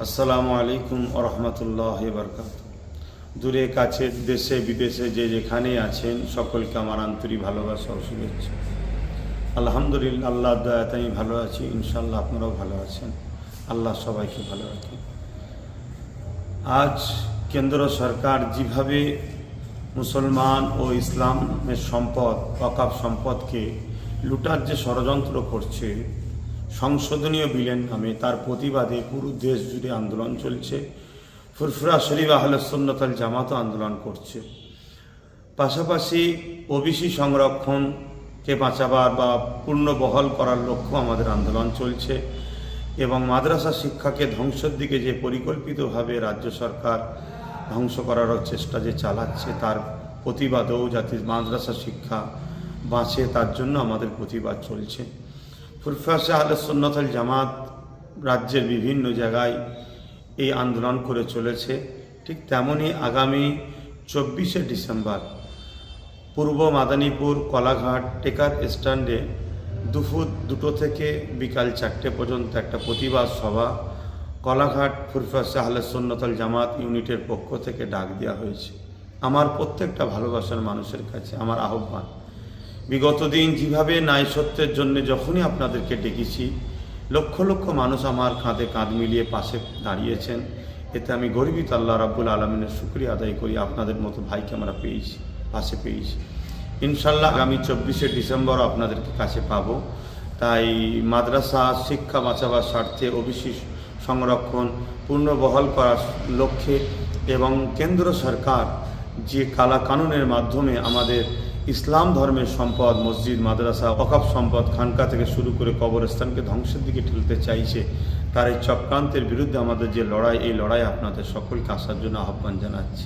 আসসালামু আলাইকুম ওয়া রাহমাতুল্লাহি ওয়া বারাকাতুহু। দূরে কাছে দেশে বিদেশে যে যেখানেই আছেন সকলকে আমার আন্তরিক ভালোবাসা ও শুভেচ্ছা। আলহামদুলিল্লাহ, আল্লাহর দয়াতে আমি ভালো আছি, ইনশাআল্লাহ আপনারাও ভালো আছেন। আল্লাহ সবাইকে ভালো রাখেন। আজ কেন্দ্র সরকার যেভাবে মুসলমান ও ইসলামের সম্পদ, ওয়াকফ সম্পদকে লুটার যে ষড়যন্ত্র করছে সংশোধনীয় বিলের নামে, তার প্রতিবাদে পুরো দেশ জুড়ে আন্দোলন চলছে। ফুরফুরা শরীফ আহলে সুন্নাত ওয়াল জামাতও আন্দোলন করছে। পাশাপাশি ওবিসি সংরক্ষণকে বাঁচাবার বা পূর্ণ বহাল করার লক্ষ্য আমাদের আন্দোলন চলছে। এবং মাদ্রাসা শিক্ষাকে ধ্বংসের দিকে যে পরিকল্পিতভাবে রাজ্য সরকার ধ্বংস করার চেষ্টা যে চালাচ্ছে, তার প্রতিবাদেও যাতে মাদ্রাসা শিক্ষা বাঁচে তার জন্য আমাদের প্রতিবাদ চলছে। ফুরফুরা আহলে সুন্নাত ওয়াল জামাত রাজ্যের বিভিন্ন জায়গায় এই আন্দোলন করে চলেছে। ঠিক তেমনই আগামী 24শে ডিসেম্বর পূর্ব মাদারীপুর কলাঘাট টেকার স্ট্যান্ডে দুপুর 2টো থেকে বিকাল 4টে পর্যন্ত একটা প্রতিবাদ সভা কলাঘাট ফুরফুরা আহলে সুন্নাত ওয়াল জামাত ইউনিটের পক্ষ থেকে ডাক দেওয়া হয়েছে। আমার প্রত্যেকটা ভালোবাসার মানুষের কাছে আমার আহ্বান, বিগত দিন যেভাবে ন্যায় সত্যের জন্য যখনই আপনাদেরকে ডেকেছি, লক্ষ লক্ষ মানুষ আমার কাঁধে কাঁধ মিলিয়ে পাশে দাঁড়িয়েছেন। এতে আমি গর্বিত, আল্লাহ রাব্বুল আলামিনের শুকরিয়া আদায় করি। আপনাদের মতো ভাইকে আমরা পেয়েছি, পাশে পেয়েছি। ইনশাল্লাহ আগামী 24শে ডিসেম্বর আপনাদেরকে কাছে পাবো। তাই মাদ্রাসা শিক্ষা বাঁচাবার স্বার্থে ওবিসি সংরক্ষণ পূর্ণ বহাল করার লক্ষ্যে এবং কেন্দ্র সরকার যে কালা কানুনের মাধ্যমে আমাদের ইসলাম ধর্মের সম্পদ, মসজিদ, মাদ্রাসা, ওয়াকফ সম্পদ, খানকা থেকে শুরু করে কবরস্থানকে ধ্বংসের দিকে ঠেলতে চাইছে, তার এই চক্রান্তের বিরুদ্ধে আমাদের যে লড়াই, এই লড়াই আপনাদের সকলকে আসার জন্য আহ্বান জানাচ্ছি।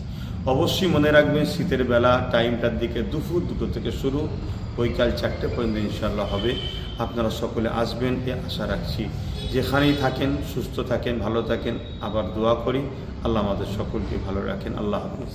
অবশ্যই মনে রাখবেন, শীতের বেলা টাইমটার দিকে দুপুর 2টো থেকে শুরু, বৈকাল 4টে পর্যন্ত ইনশাআল্লাহ হবে। আপনারা সকলে আসবেন এ আশা রাখছি। যেখানেই থাকেন সুস্থ থাকেন, ভালো থাকেন। আবার দোয়া করি আল্লাহ আমাদের সকলকে ভালো রাখেন। আল্লাহ হাফেজ।